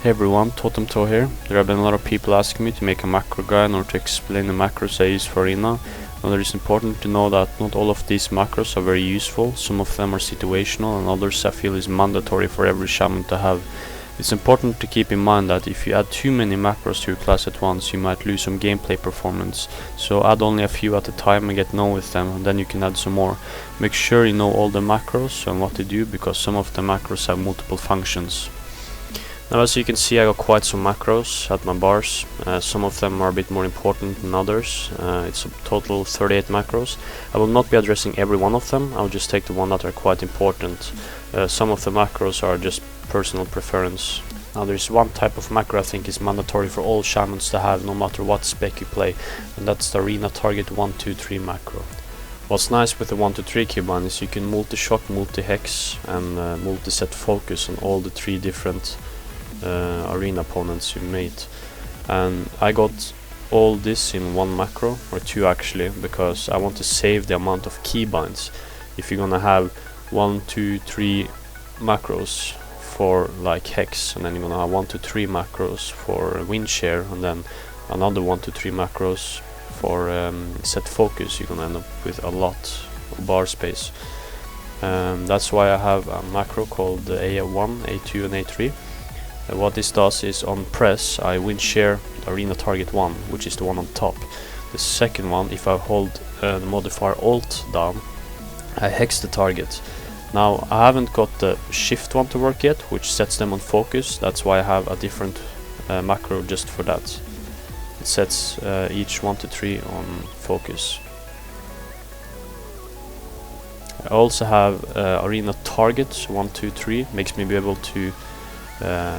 Hey everyone, Totemtoe here. There have been a lot of people asking me to make a macro guide or to explain the macros I use for Arena. And it is important to know that not all of these macros are very useful. Some of them are situational and others I feel is mandatory for every shaman to have. It's important to keep in mind that if you add too many macros to your class at once, you might lose some gameplay performance. So add only a few at a time and get known with them, and then you can add some more. Make sure you know all the macros and what they do, because some of the macros have multiple functions. Now, as you can see, I got quite some macros at my bars. Some of them are a bit more important than others. It's a total 38 macros. I will not be addressing every one of them. I'll just take the one that are quite important. Some of the macros are just personal preference. Now, there's one type of macro I think is mandatory for all shamans to have, no matter what spec you play, and that's the Arena Target 1, 2, 3 macro. What's nice with the 1 to 3 keybind is you can multi-shock, multi-hex, and multi-set focus on all the 3 different arena opponents you made. And I got all this in one macro, or 2 actually, because I want to save the amount of keybinds. If you're gonna have 1, 2, 3 macros for like hex, and then you're gonna have 1 to 3 macros for wind shear, and then another 1 to 3 macros for set focus, you're gonna end up with a lot of bar space. That's why I have a macro called the A1, A2 and A3. What this does is on press I wind shear Arena Target 1, which is the one on top. The second one, if I hold the modifier Alt down, I hex the target. Now I haven't got the shift one to work yet, which sets them on focus. That's why I have a different macro just for that. It sets each 1 to 3 on focus. I also have Arena Target 1, 2, 3, makes me be able to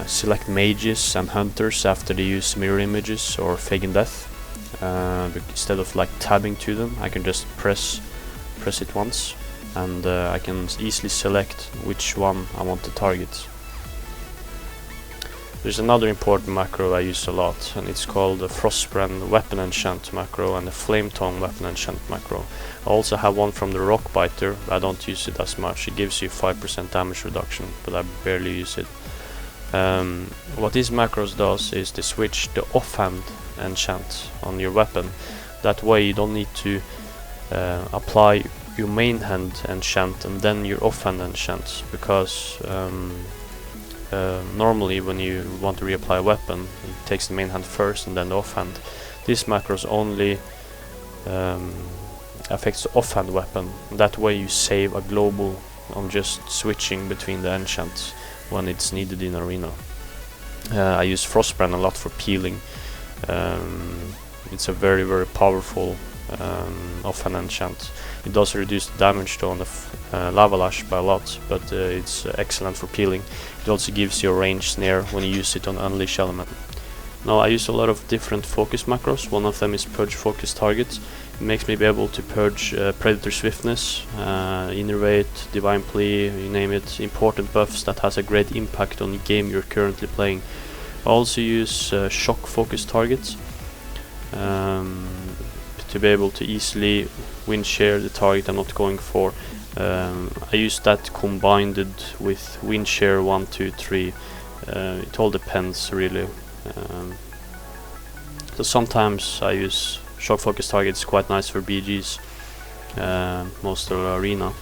select mages and hunters after they use mirror images or Fagin Death. Instead of like tabbing to them, I can just press it once, and I can easily select which one I want to target. There's another important macro I use a lot, and it's called the Frostbrand Weapon Enchant macro and the Flametongue Weapon Enchant macro. I also have one from the Rockbiter, but I don't use it as much. It gives you 5% damage reduction, but I barely use it. What these macros does is to switch the offhand enchant on your weapon. That way you don't need to apply your main hand enchant and then your offhand enchant, because normally when you want to reapply a weapon, it takes the main hand first and then the offhand. This macros only affects the offhand weapon. That way you save a global on just switching between the enchants when it's needed in Arena. I use Frostbrand a lot for peeling. It's a very powerful offhand enchant. It does reduce the damage though on the lava lash by a lot, but it's excellent for peeling. It also gives you a range snare when you use it on Unleash element. Now I use a lot of different focus macros. One of them is purge focus targets. It makes me be able to purge predator swiftness, innervate, divine plea, you name it, important buffs that has a great impact on the game you're currently playing. I also use shock focus targets to be able to easily wind shear the target I'm not going for. I use that combined with wind shear 1, 2, 3. It all depends really. So sometimes I use shock focus targets, quite nice for BGs, most of the Arena.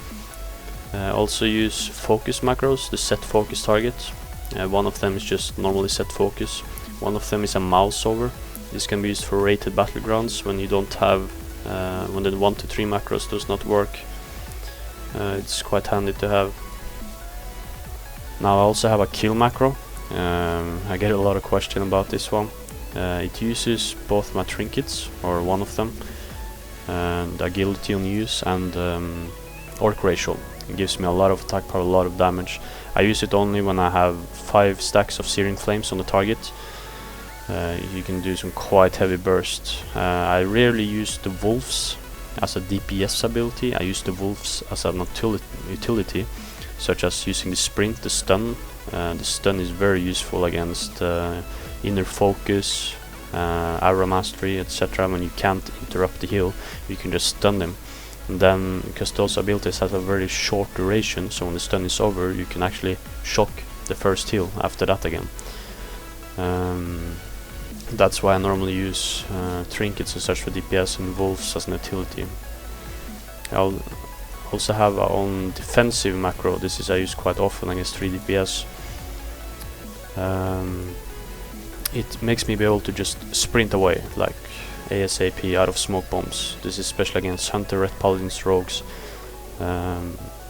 Also use focus macros to set focus targets. One of them is just normally set focus. One of them is a mouseover. This can be used for rated battlegrounds when you don't have, when the 1 to 3 macros does not work. It's quite handy to have. Now I also have a kill macro. I get a lot of question about this one. It uses both my trinkets, or one of them, and agility on use, and orc ratio. It gives me a lot of attack power, a lot of damage. I use it only when I have 5 stacks of searing flames on the target. You can do some quite heavy burst. I rarely use the wolves as a DPS ability. I use the wolves as an utility, such as using the sprint, the stun. The stun is very useful against inner focus, arrow mastery, etc. When you can't interrupt the heal, you can just stun them. And then, because those abilities have a very short duration, so when the stun is over, you can actually shock the first heal after that again. That's why I normally use trinkets and such for DPS and wolves as an utility. I'll also have our own defensive macro. This is I use quite often against 3 DPS. It makes me be able to just sprint away like ASAP out of smoke bombs. This is especially against hunter, red paladins, rogues.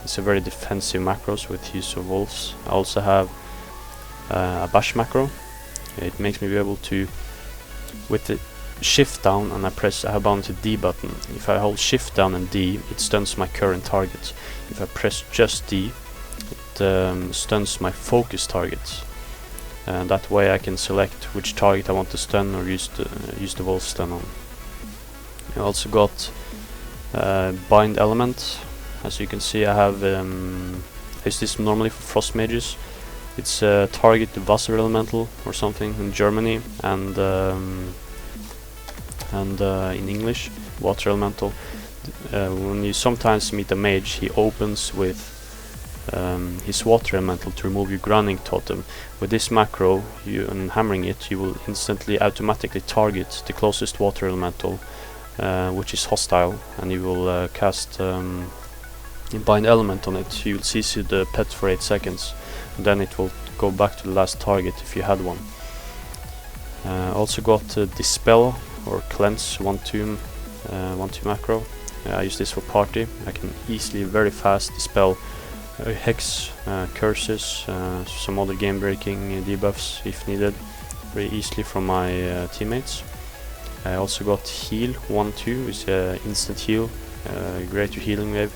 It's a very defensive macros with use of wolves. I also have a bash macro. It makes me be able to, with the shift down and I have bound to D button. If I hold shift down and D, it stuns my current target. If I press just D, it stuns my focus targets. And that way I can select which target I want to stun or use the wolf stun on. I also got bind element. As you can see, I have I use this normally for frost mages. It's target the Wasser elemental or something in Germany, and in English water elemental. When you sometimes meet a mage, he opens with his water elemental to remove your Grounding Totem. With this macro, and hammering it, you will instantly automatically target the closest water elemental, which is hostile, and you will cast bind element on it. You will CC the pet for 8 seconds, and then it will go back to the last target if you had one. Also got dispel or cleanse 1-2 macro. I use this for party. I can easily, very fast dispel hex, curses, some other game breaking debuffs if needed, very easily from my teammates. I also got heal 1-2, which is instant heal, greater healing wave.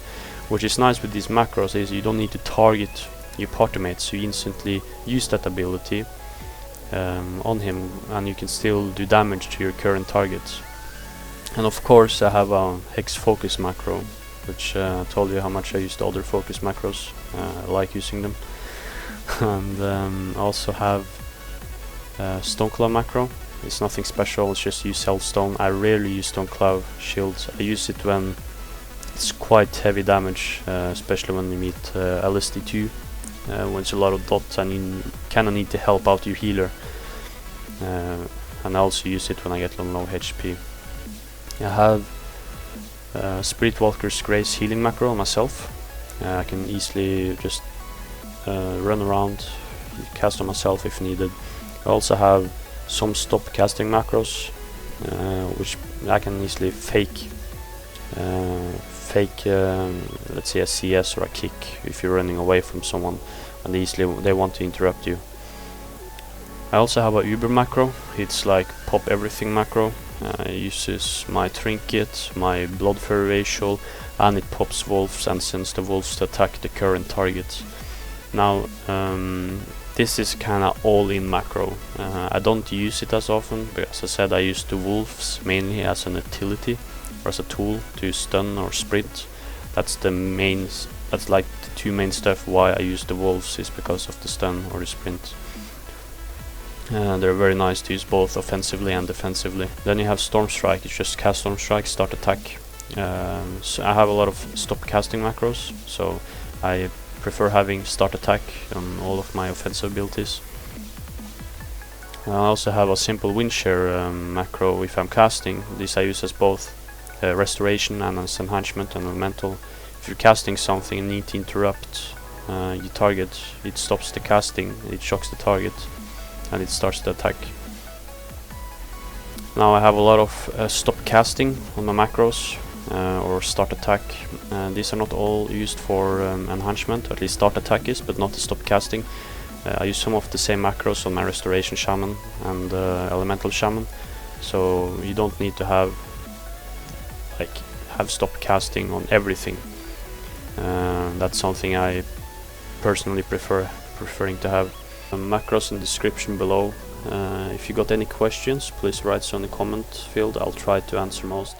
Which is nice with these macros is you don't need to target your party mates, so you instantly use that ability on him and you can still do damage to your current targets. And of course I have a hex focus macro, which I told you how much I use the other focus macros. I like using them. And I also have Stoneclaw macro. It's nothing special, it's just use Hellstone. I rarely use Stoneclaw shields. I use it when it's quite heavy damage, especially when you meet LSD2, when it's a lot of dots and you kinda need to help out your healer. And I also use it when I get low HP. I have Spirit Walker's Grace healing macro on myself. I can easily just run around, cast on myself if needed. I also have some stop casting macros, which I can easily fake, let's say a CS or a kick if you're running away from someone and they want to interrupt you. I also have a Uber macro. It's like pop everything macro. It uses my trinket, my blood fairy racial, and it pops wolves and sends the wolves to attack the current target. Now this is kinda all-in macro. I don't use it as often, but as I said, I use the wolves mainly as an utility or as a tool to stun or sprint. That's like the two main stuff why I use the wolves, is because of the stun or the sprint. They're very nice to use both offensively and defensively. Then you have Storm Strike. It's just cast Storm Strike, start attack. So I have a lot of stop casting macros, so I prefer having start attack on all of my offensive abilities. I also have a simple wind shear macro if I'm casting. This I use as both restoration and as enhancement and elemental. If you're casting something and need to interrupt your target, it stops the casting, it shocks the target, and it starts the attack. Now I have a lot of stop casting on my macros or start attack. These are not all used for enhancement, at least start attack is, but not the stop casting. I use some of the same macros on my restoration shaman and elemental shaman, so you don't need to have stop casting on everything. That's something I personally preferring to have. Macros in the description below. If you got any questions, please write so in the comment field. I'll try to answer most.